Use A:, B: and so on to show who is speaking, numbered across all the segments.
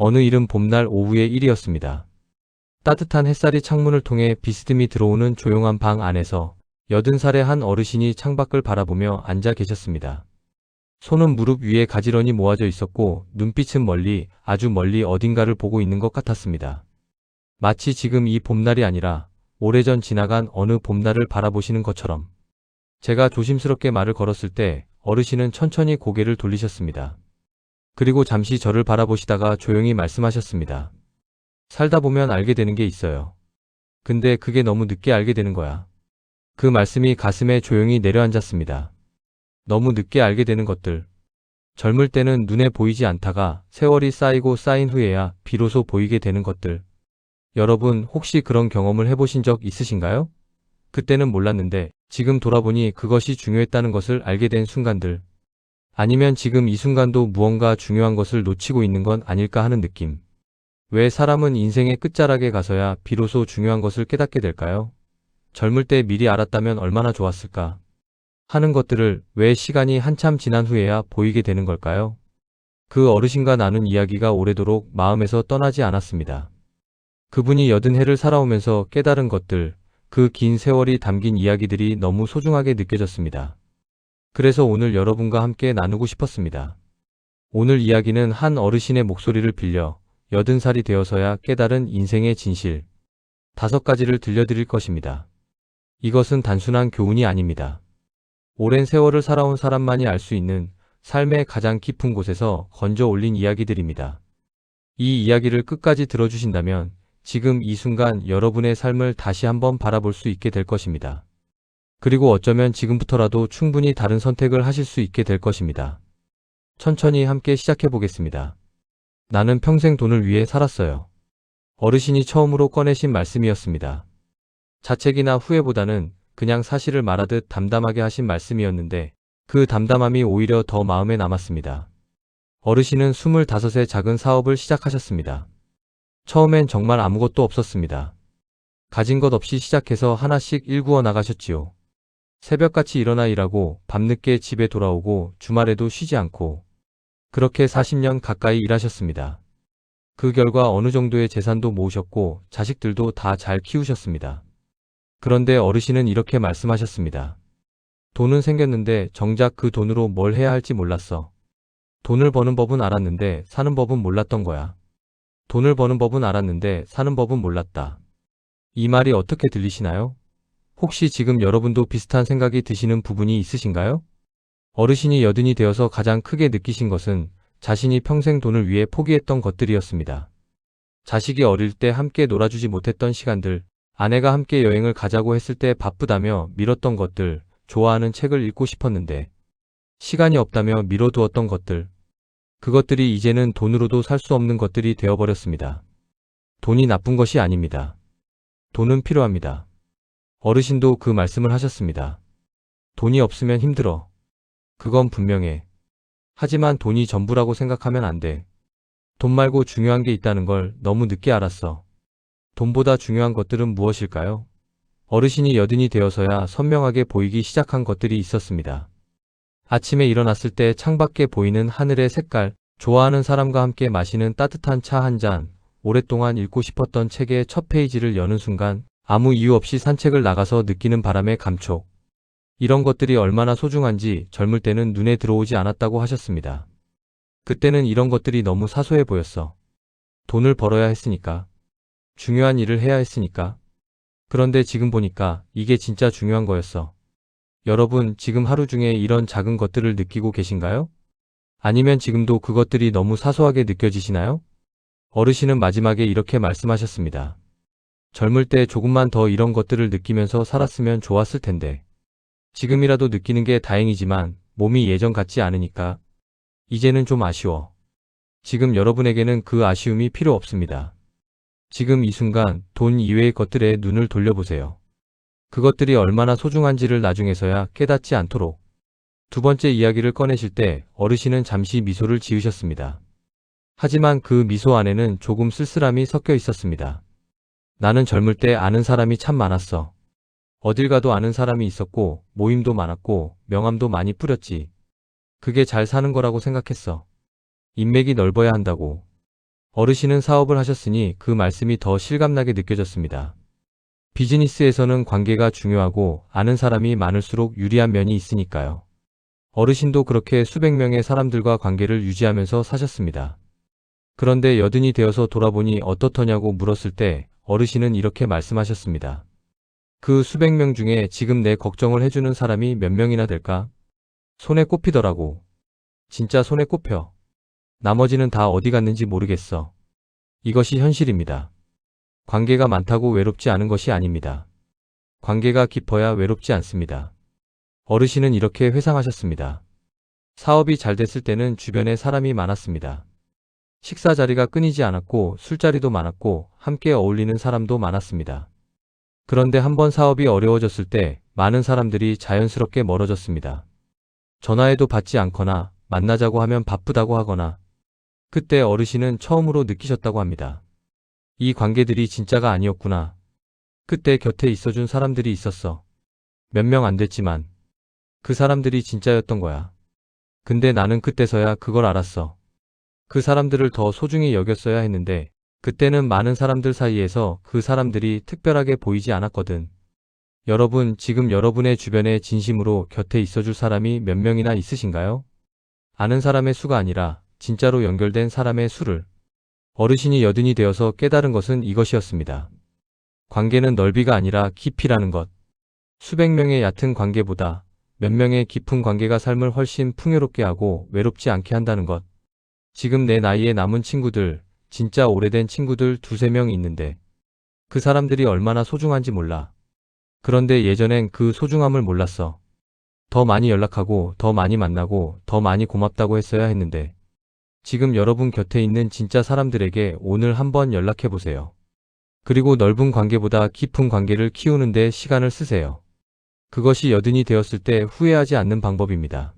A: 어느 이른 봄날 오후의 일이었습니다. 따뜻한 햇살이 창문을 통해 비스듬히 들어오는 조용한 방 안에서 80살의 한 어르신이 창밖을 바라보며 앉아 계셨습니다. 손은 무릎 위에 가지런히 모아져 있었고 눈빛은 멀리, 아주 멀리 어딘가를 보고 있는 것 같았습니다. 마치 지금 이 봄날이 아니라 오래전 지나간 어느 봄날을 바라보시는 것처럼. 제가 조심스럽게 말을 걸었을 때 어르신은 천천히 고개를 돌리셨습니다. 그리고 잠시 저를 바라보시다가 조용히 말씀하셨습니다. 살다 보면 알게 되는 게 있어요. 근데 그게 너무 늦게 알게 되는 거야. 그 말씀이 가슴에 조용히 내려앉았습니다. 너무 늦게 알게 되는 것들. 젊을 때는 눈에 보이지 않다가 세월이 쌓이고 쌓인 후에야 비로소 보이게 되는 것들. 여러분 혹시 그런 경험을 해보신 적 있으신가요? 그때는 몰랐는데 지금 돌아보니 그것이 중요했다는 것을 알게 된 순간들. 아니면 지금 이 순간도 무언가 중요한 것을 놓치고 있는 건 아닐까 하는 느낌. 왜 사람은 인생의 끝자락에 가서야 비로소 중요한 것을 깨닫게 될까요? 젊을 때 미리 알았다면 얼마나 좋았을까 하는 것들을 왜 시간이 한참 지난 후에야 보이게 되는 걸까요? 그 어르신과 나눈 이야기가 오래도록 마음에서 떠나지 않았습니다. 그분이 80해를 살아오면서 깨달은 것들, 그 긴 세월이 담긴 이야기들이 너무 소중하게 느껴졌습니다. 그래서 오늘 여러분과 함께 나누고 싶었습니다. 오늘 이야기는 한 어르신의 목소리를 빌려 80살이 되어서야 깨달은 인생의 진실 5가지를 들려드릴 것입니다. 이것은 단순한 교훈이 아닙니다. 오랜 세월을 살아온 사람만이 알 수 있는 삶의 가장 깊은 곳에서 건져 올린 이야기들입니다. 이 이야기를 끝까지 들어주신다면 지금 이 순간 여러분의 삶을 다시 한번 바라볼 수 있게 될 것입니다. 그리고 어쩌면 지금부터라도 충분히 다른 선택을 하실 수 있게 될 것입니다. 천천히 함께 시작해 보겠습니다. 나는 평생 돈을 위해 살았어요. 어르신이 처음으로 꺼내신 말씀이었습니다. 자책이나 후회보다는 그냥 사실을 말하듯 담담하게 하신 말씀이었는데 그 담담함이 오히려 더 마음에 남았습니다. 어르신은 25세 작은 사업을 시작하셨습니다. 처음엔 정말 아무것도 없었습니다. 가진 것 없이 시작해서 하나씩 일구어 나가셨지요. 새벽같이 일어나 일하고 밤늦게 집에 돌아오고 주말에도 쉬지 않고 그렇게 40년 가까이 일하셨습니다. 그 결과 어느 정도의 재산도 모으셨고 자식들도 다 잘 키우셨습니다. 그런데 어르신은 이렇게 말씀하셨습니다. 돈은 생겼는데 정작 그 돈으로 뭘 해야 할지 몰랐어. 돈을 버는 법은 알았는데 사는 법은 몰랐던 거야. 돈을 버는 법은 알았는데 사는 법은 몰랐다. 이 말이 어떻게 들리시나요? 혹시 지금 여러분도 비슷한 생각이 드시는 부분이 있으신가요? 어르신이 80이 되어서 가장 크게 느끼신 것은 자신이 평생 돈을 위해 포기했던 것들이었습니다. 자식이 어릴 때 함께 놀아주지 못했던 시간들, 아내가 함께 여행을 가자고 했을 때 바쁘다며 미뤘던 것들, 좋아하는 책을 읽고 싶었는데 시간이 없다며 미뤄두었던 것들, 그것들이 이제는 돈으로도 살 수 없는 것들이 되어버렸습니다. 돈이 나쁜 것이 아닙니다. 돈은 필요합니다. 어르신도 그 말씀을 하셨습니다. 돈이 없으면 힘들어. 그건 분명해. 하지만 돈이 전부라고 생각하면 안 돼. 돈 말고 중요한 게 있다는 걸 너무 늦게 알았어. 돈보다 중요한 것들은 무엇일까요? 어르신이 80이 되어서야 선명하게 보이기 시작한 것들이 있었습니다. 아침에 일어났을 때 창밖에 보이는 하늘의 색깔, 좋아하는 사람과 함께 마시는 따뜻한 차 한 잔, 오랫동안 읽고 싶었던 책의 첫 페이지를 여는 순간 아무 이유 없이 산책을 나가서 느끼는 바람의 감촉. 이런 것들이 얼마나 소중한지 젊을 때는 눈에 들어오지 않았다고 하셨습니다. 그때는 이런 것들이 너무 사소해 보였어. 돈을 벌어야 했으니까. 중요한 일을 해야 했으니까. 그런데 지금 보니까 이게 진짜 중요한 거였어. 여러분, 지금 하루 중에 이런 작은 것들을 느끼고 계신가요? 아니면 지금도 그것들이 너무 사소하게 느껴지시나요? 어르신은 마지막에 이렇게 말씀하셨습니다. 젊을 때 조금만 더 이런 것들을 느끼면서 살았으면 좋았을 텐데. 지금이라도 느끼는 게 다행이지만 몸이 예전 같지 않으니까 이제는 좀 아쉬워. 지금 여러분에게는 그 아쉬움이 필요 없습니다. 지금 이 순간 돈 이외의 것들에 눈을 돌려보세요. 그것들이 얼마나 소중한지를 나중에서야 깨닫지 않도록. 두 번째 이야기를 꺼내실 때 어르신은 잠시 미소를 지으셨습니다. 하지만 그 미소 안에는 조금 쓸쓸함이 섞여 있었습니다. 나는 젊을 때 아는 사람이 참 많았어. 어딜 가도 아는 사람이 있었고 모임도 많았고 명함도 많이 뿌렸지. 그게 잘 사는 거라고 생각했어. 인맥이 넓어야 한다고. 어르신은 사업을 하셨으니 그 말씀이 더 실감나게 느껴졌습니다. 비즈니스에서는 관계가 중요하고 아는 사람이 많을수록 유리한 면이 있으니까요. 어르신도 그렇게 수백 명의 사람들과 관계를 유지하면서 사셨습니다. 그런데 여든이 되어서 돌아보니 어떻더냐고 물었을 때 어르신은 이렇게 말씀하셨습니다. 그 수백 명 중에 지금 내 걱정을 해주는 사람이 몇 명이나 될까? 손에 꼽히더라고. 진짜 손에 꼽혀. 나머지는 다 어디 갔는지 모르겠어. 이것이 현실입니다. 관계가 많다고 외롭지 않은 것이 아닙니다. 관계가 깊어야 외롭지 않습니다. 어르신은 이렇게 회상하셨습니다. 사업이 잘 됐을 때는 주변에 사람이 많았습니다. 식사 자리가 끊이지 않았고 술자리도 많았고 함께 어울리는 사람도 많았습니다. 그런데 한번 사업이 어려워졌을 때 많은 사람들이 자연스럽게 멀어졌습니다. 전화해도 받지 않거나 만나자고 하면 바쁘다고 하거나 그때 어르신은 처음으로 느끼셨다고 합니다. 이 관계들이 진짜가 아니었구나. 그때 곁에 있어준 사람들이 있었어. 몇 명 안 됐지만 그 사람들이 진짜였던 거야. 근데 나는 그때서야 그걸 알았어. 그 사람들을 더 소중히 여겼어야 했는데 그때는 많은 사람들 사이에서 그 사람들이 특별하게 보이지 않았거든. 여러분, 지금 여러분의 주변에 진심으로 곁에 있어줄 사람이 몇 명이나 있으신가요? 아는 사람의 수가 아니라 진짜로 연결된 사람의 수를. 어르신이 여든이 되어서 깨달은 것은 이것이었습니다. 관계는 넓이가 아니라 깊이라는 것. 수백 명의 얕은 관계보다 몇 명의 깊은 관계가 삶을 훨씬 풍요롭게 하고 외롭지 않게 한다는 것. 지금 내 나이에 남은 친구들, 진짜 오래된 친구들 두세 명 있는데 그 사람들이 얼마나 소중한지 몰라. 그런데 예전엔 그 소중함을 몰랐어. 더 많이 연락하고 더 많이 만나고 더 많이 고맙다고 했어야 했는데 지금 여러분 곁에 있는 진짜 사람들에게 오늘 한번 연락해 보세요. 그리고 넓은 관계보다 깊은 관계를 키우는 데 시간을 쓰세요. 그것이 여든이 되었을 때 후회하지 않는 방법입니다.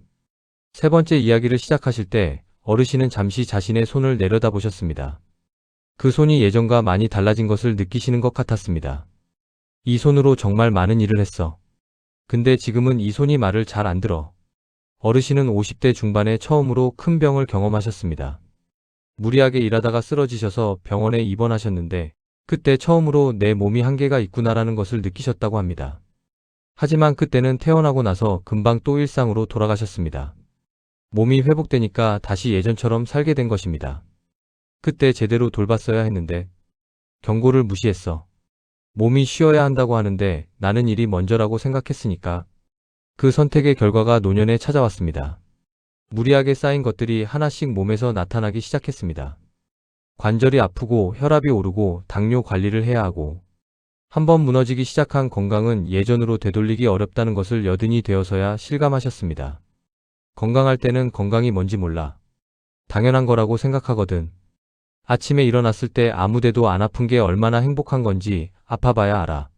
A: 세 번째 이야기를 시작하실 때 어르신은 잠시 자신의 손을 내려다보셨습니다. 그 손이 예전과 많이 달라진 것을 느끼시는 것 같았습니다. 이 손으로 정말 많은 일을 했어. 근데 지금은 이 손이 말을 잘 안 들어. 어르신은 50대 중반에 처음으로 큰 병을 경험하셨습니다. 무리하게 일하다가 쓰러지셔서 병원에 입원하셨는데 그때 처음으로 내 몸이 한계가 있구나라는 것을 느끼셨다고 합니다. 하지만 그때는 퇴원하고 나서 금방 또 일상으로 돌아가셨습니다. 몸이 회복되니까 다시 예전처럼 살게 된 것입니다. 그때 제대로 돌봤어야 했는데 경고를 무시했어. 몸이 쉬어야 한다고 하는데 나는 일이 먼저라고 생각했으니까 그 선택의 결과가 노년에 찾아왔습니다. 무리하게 쌓인 것들이 하나씩 몸에서 나타나기 시작했습니다. 관절이 아프고 혈압이 오르고 당뇨 관리를 해야 하고 한번 무너지기 시작한 건강은 예전으로 되돌리기 어렵다는 것을 여든이 되어서야 실감하셨습니다. 건강할 때는 건강이 뭔지 몰라. 당연한 거라고 생각하거든. 아침에 일어났을 때 아무데도 안 아픈 게 얼마나 행복한 건지 아파봐야 알아.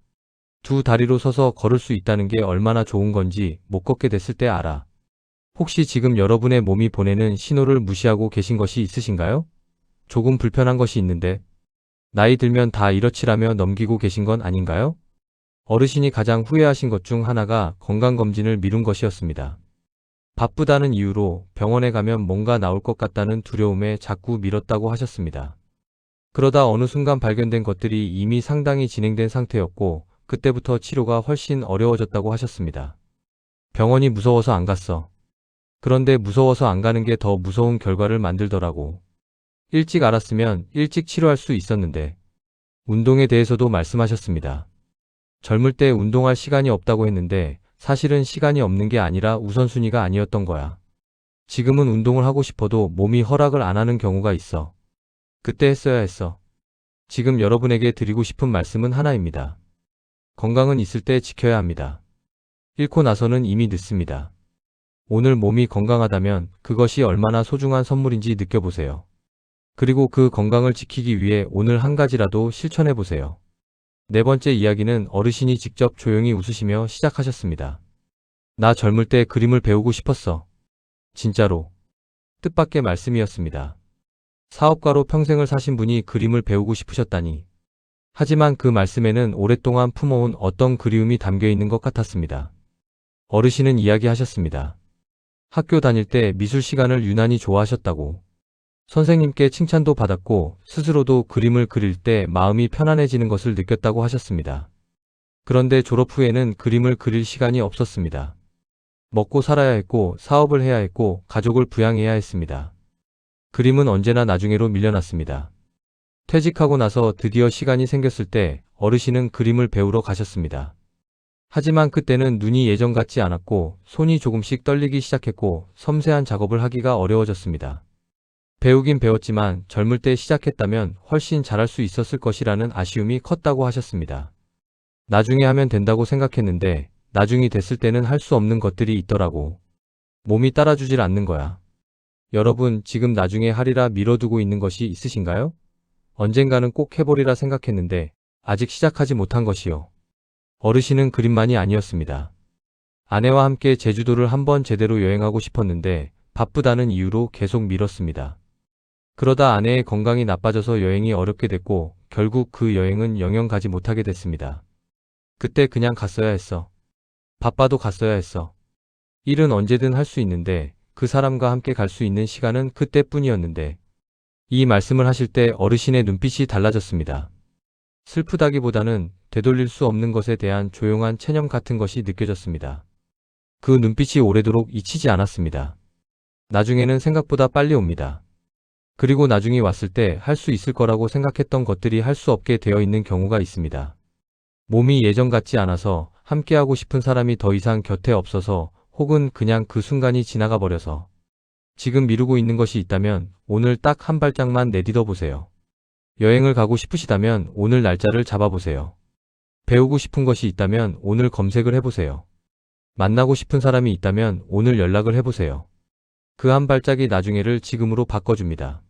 A: 두 다리로 서서 걸을 수 있다는 게 얼마나 좋은 건지 못 걷게 됐을 때 알아. 혹시 지금 여러분의 몸이 보내는 신호를 무시하고 계신 것이 있으신가요? 조금 불편한 것이 있는데 나이 들면 다 이렇지라며 넘기고 계신 건 아닌가요? 어르신이 가장 후회하신 것 중 하나가 건강검진을 미룬 것이었습니다. 바쁘다는 이유로 병원에 가면 뭔가 나올 것 같다는 두려움에 자꾸 미뤘다고 하셨습니다. 그러다 어느 순간 발견된 것들이 이미 상당히 진행된 상태였고 그때부터 치료가 훨씬 어려워졌다고 하셨습니다. 병원이 무서워서 안 갔어. 그런데 무서워서 안 가는 게 더 무서운 결과를 만들더라고. 일찍 알았으면 일찍 치료할 수 있었는데. 운동에 대해서도 말씀하셨습니다. 젊을 때 운동할 시간이 없다고 했는데 사실은 시간이 없는 게 아니라 우선순위가 아니었던 거야. 지금은 운동을 하고 싶어도 몸이 허락을 안 하는 경우가 있어. 그때 했어야 했어. 지금 여러분에게 드리고 싶은 말씀은 하나입니다. 건강은 있을 때 지켜야 합니다. 잃고 나서는 이미 늦습니다. 오늘 몸이 건강하다면 그것이 얼마나 소중한 선물인지 느껴보세요. 그리고 그 건강을 지키기 위해 오늘 한 가지라도 실천해 보세요. 네 번째 이야기는 어르신이 직접 조용히 웃으시며 시작하셨습니다. 나 젊을 때 그림을 배우고 싶었어. 진짜로. 뜻밖의 말씀이었습니다. 사업가로 평생을 사신 분이 그림을 배우고 싶으셨다니. 하지만 그 말씀에는 오랫동안 품어온 어떤 그리움이 담겨 있는 것 같았습니다. 어르신은 이야기하셨습니다. 학교 다닐 때 미술 시간을 유난히 좋아하셨다고. 선생님께 칭찬도 받았고 스스로도 그림을 그릴 때 마음이 편안해지는 것을 느꼈다고 하셨습니다. 그런데 졸업 후에는 그림을 그릴 시간이 없었습니다. 먹고 살아야 했고 사업을 해야 했고 가족을 부양해야 했습니다. 그림은 언제나 나중에로 밀려났습니다. 퇴직하고 나서 드디어 시간이 생겼을 때 어르신은 그림을 배우러 가셨습니다. 하지만 그때는 눈이 예전 같지 않았고 손이 조금씩 떨리기 시작했고 섬세한 작업을 하기가 어려워졌습니다. 배우긴 배웠지만 젊을 때 시작했다면 훨씬 잘할 수 있었을 것이라는 아쉬움이 컸다고 하셨습니다. 나중에 하면 된다고 생각했는데 나중이 됐을 때는 할 수 없는 것들이 있더라고. 몸이 따라주질 않는 거야. 여러분, 지금 나중에 하리라 미뤄두고 있는 것이 있으신가요? 언젠가는 꼭 해보리라 생각했는데 아직 시작하지 못한 것이요. 어르신은 그림만이 아니었습니다. 아내와 함께 제주도를 한번 제대로 여행하고 싶었는데 바쁘다는 이유로 계속 미뤘습니다. 그러다 아내의 건강이 나빠져서 여행이 어렵게 됐고 결국 그 여행은 영영 가지 못하게 됐습니다. 그때 그냥 갔어야 했어. 바빠도 갔어야 했어. 일은 언제든 할 수 있는데 그 사람과 함께 갈 수 있는 시간은 그때뿐이었는데. 이 말씀을 하실 때 어르신의 눈빛이 달라졌습니다. 슬프다기보다는 되돌릴 수 없는 것에 대한 조용한 체념 같은 것이 느껴졌습니다. 그 눈빛이 오래도록 잊히지 않았습니다. 나중에는 생각보다 빨리 옵니다. 그리고 나중이 왔을 때 할 수 있을 거라고 생각했던 것들이 할 수 없게 되어 있는 경우가 있습니다. 몸이 예전 같지 않아서 함께하고 싶은 사람이 더 이상 곁에 없어서 혹은 그냥 그 순간이 지나가 버려서 지금 미루고 있는 것이 있다면 오늘 딱 한 발짝만 내딛어 보세요. 여행을 가고 싶으시다면 오늘 날짜를 잡아보세요. 배우고 싶은 것이 있다면 오늘 검색을 해보세요. 만나고 싶은 사람이 있다면 오늘 연락을 해보세요. 그 한 발짝이 나중에를 지금으로 바꿔줍니다.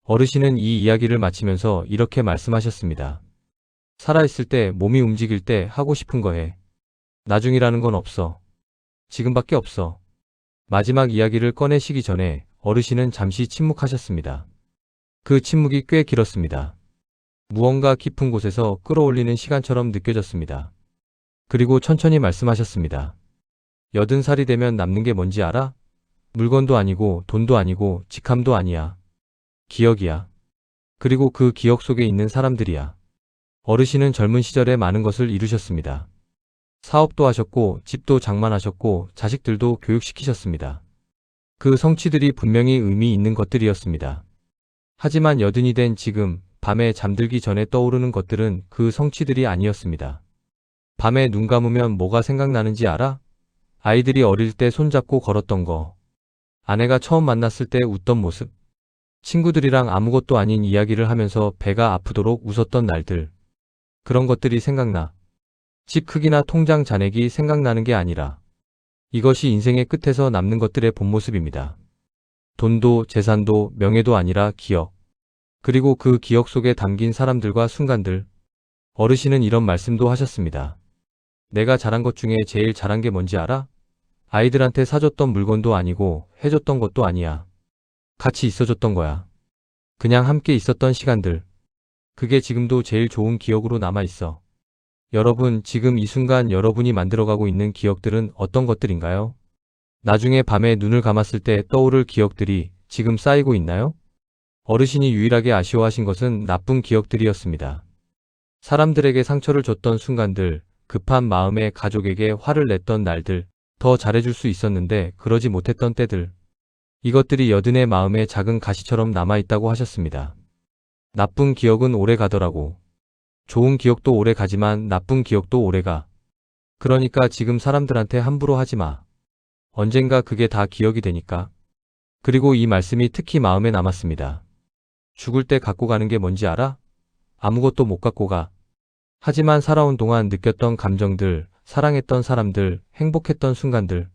A: 어르신은 이 이야기를 마치면서 이렇게 말씀하셨습니다. 살아있을 때, 몸이 움직일 때 하고 싶은 거 해. 나중이라는 건 없어. 지금밖에 없어. 마지막 이야기를 꺼내시기 전에 어르신은 잠시 침묵하셨습니다. 그 침묵이 꽤 길었습니다. 무언가 깊은 곳에서 끌어올리는 시간처럼 느껴졌습니다. 그리고 천천히 말씀하셨습니다. 80살이 되면 남는 게 뭔지 알아? 물건도 아니고 돈도 아니고 직함도 아니야. 기억이야. 그리고 그 기억 속에 있는 사람들이야. 어르신은 젊은 시절에 많은 것을 이루셨습니다. 사업도 하셨고 집도 장만하셨고 자식들도 교육시키셨습니다. 그 성취들이 분명히 의미 있는 것들이었습니다. 하지만 80이 된 지금 밤에 잠들기 전에 떠오르는 것들은 그 성취들이 아니었습니다. 밤에 눈 감으면 뭐가 생각나는지 알아? 아이들이 어릴 때 손잡고 걸었던 거. 아내가 처음 만났을 때 웃던 모습. 친구들이랑 아무것도 아닌 이야기를 하면서 배가 아프도록 웃었던 날들. 그런 것들이 생각나. 집 크기나 통장 잔액이 생각나는 게 아니라 이것이 인생의 끝에서 남는 것들의 본 모습입니다. 돈도 재산도 명예도 아니라 기억. 그리고 그 기억 속에 담긴 사람들과 순간들. 어르신은 이런 말씀도 하셨습니다. 내가 잘한 것 중에 제일 잘한 게 뭔지 알아? 아이들한테 사줬던 물건도 아니고 해줬던 것도 아니야. 같이 있어줬던 거야. 그냥 함께 있었던 시간들. 그게 지금도 제일 좋은 기억으로 남아있어. 여러분, 지금 이 순간 여러분이 만들어가고 있는 기억들은 어떤 것들인가요? 나중에 밤에 눈을 감았을 때 떠오를 기억들이 지금 쌓이고 있나요? 어르신이 유일하게 아쉬워하신 것은 나쁜 기억들이었습니다. 사람들에게 상처를 줬던 순간들, 급한 마음에 가족에게 화를 냈던 날들, 더 잘해줄 수 있었는데 그러지 못했던 때들. 이것들이 80의 마음에 작은 가시처럼 남아있다고 하셨습니다. 나쁜 기억은 오래 가더라고. 좋은 기억도 오래 가지만 나쁜 기억도 오래 가. 그러니까 지금 사람들한테 함부로 하지 마. 언젠가 그게 다 기억이 되니까. 그리고 이 말씀이 특히 마음에 남았습니다. 죽을 때 갖고 가는 게 뭔지 알아? 아무것도 못 갖고 가. 하지만 살아온 동안 느꼈던 감정들, 사랑했던 사람들, 행복했던 순간들.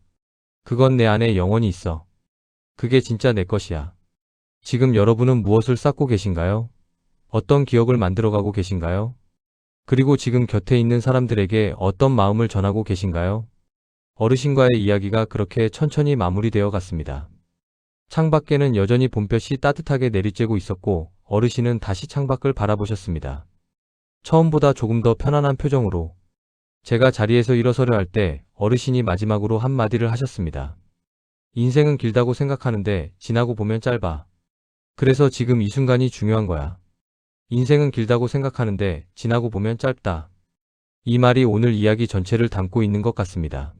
A: 그건 내 안에 영원히 있어. 그게 진짜 내 것이야. 지금 여러분은 무엇을 쌓고 계신가요? 어떤 기억을 만들어가고 계신가요? 그리고 지금 곁에 있는 사람들에게 어떤 마음을 전하고 계신가요? 어르신과의 이야기가 그렇게 천천히 마무리되어 갔습니다. 창밖에는 여전히 봄볕이 따뜻하게 내리쬐고 있었고 어르신은 다시 창밖을 바라보셨습니다. 처음보다 조금 더 편안한 표정으로. 제가 자리에서 일어서려 할 때 어르신이 마지막으로 한마디를 하셨습니다. 인생은 길다고 생각하는데 지나고 보면 짧아. 그래서 지금 이 순간이 중요한 거야. 인생은 길다고 생각하는데 지나고 보면 짧다. 이 말이 오늘 이야기 전체를 담고 있는 것 같습니다.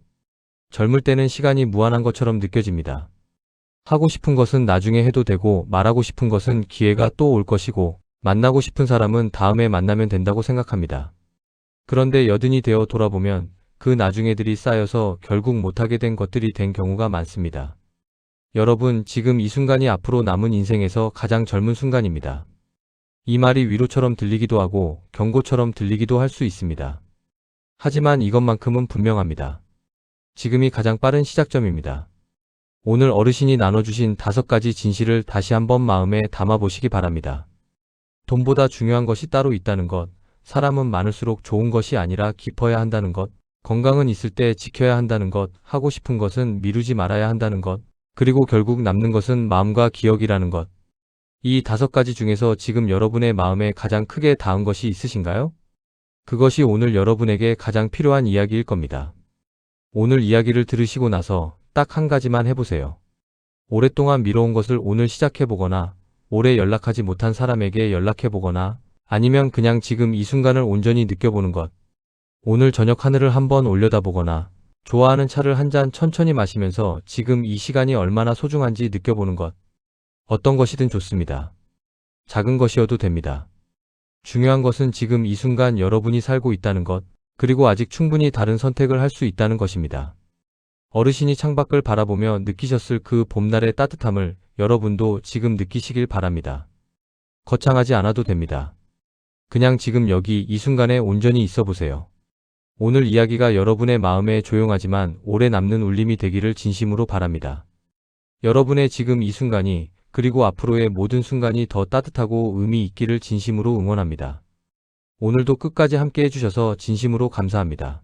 A: 젊을 때는 시간이 무한한 것처럼 느껴집니다. 하고 싶은 것은 나중에 해도 되고 말하고 싶은 것은 기회가 또 올 것이고 만나고 싶은 사람은 다음에 만나면 된다고 생각합니다. 그런데 여든이 되어 돌아보면 그 나중에들이 쌓여서 결국 못하게 된 것들이 된 경우가 많습니다. 여러분, 지금 이 순간이 앞으로 남은 인생에서 가장 젊은 순간입니다. 이 말이 위로처럼 들리기도 하고 경고처럼 들리기도 할 수 있습니다. 하지만 이것만큼은 분명합니다. 지금이 가장 빠른 시작점입니다. 오늘 어르신이 나눠주신 5가지 진실을 다시 한번 마음에 담아보시기 바랍니다. 돈보다 중요한 것이 따로 있다는 것, 사람은 많을수록 좋은 것이 아니라 깊어야 한다는 것, 건강은 있을 때 지켜야 한다는 것, 하고 싶은 것은 미루지 말아야 한다는 것, 그리고 결국 남는 것은 마음과 기억이라는 것. 이 5가지 중에서 지금 여러분의 마음에 가장 크게 닿은 것이 있으신가요? 그것이 오늘 여러분에게 가장 필요한 이야기일 겁니다. 오늘 이야기를 들으시고 나서 딱 한 가지만 해보세요. 오랫동안 미뤄온 것을 오늘 시작해보거나, 오래 연락하지 못한 사람에게 연락해보거나, 아니면 그냥 지금 이 순간을 온전히 느껴보는 것. 오늘 저녁 하늘을 한번 올려다보거나, 좋아하는 차를 한 잔 천천히 마시면서 지금 이 시간이 얼마나 소중한지 느껴보는 것. 어떤 것이든 좋습니다. 작은 것이어도 됩니다. 중요한 것은 지금 이 순간 여러분이 살고 있다는 것, 그리고 아직 충분히 다른 선택을 할 수 있다는 것입니다. 어르신이 창밖을 바라보며 느끼셨을 그 봄날의 따뜻함을 여러분도 지금 느끼시길 바랍니다. 거창하지 않아도 됩니다. 그냥 지금 여기 이 순간에 온전히 있어 보세요. 오늘 이야기가 여러분의 마음에 조용하지만 오래 남는 울림이 되기를 진심으로 바랍니다. 여러분의 지금 이 순간이 그리고 앞으로의 모든 순간이 더 따뜻하고 의미 있기를 진심으로 응원합니다. 오늘도 끝까지 함께 해주셔서 진심으로 감사합니다.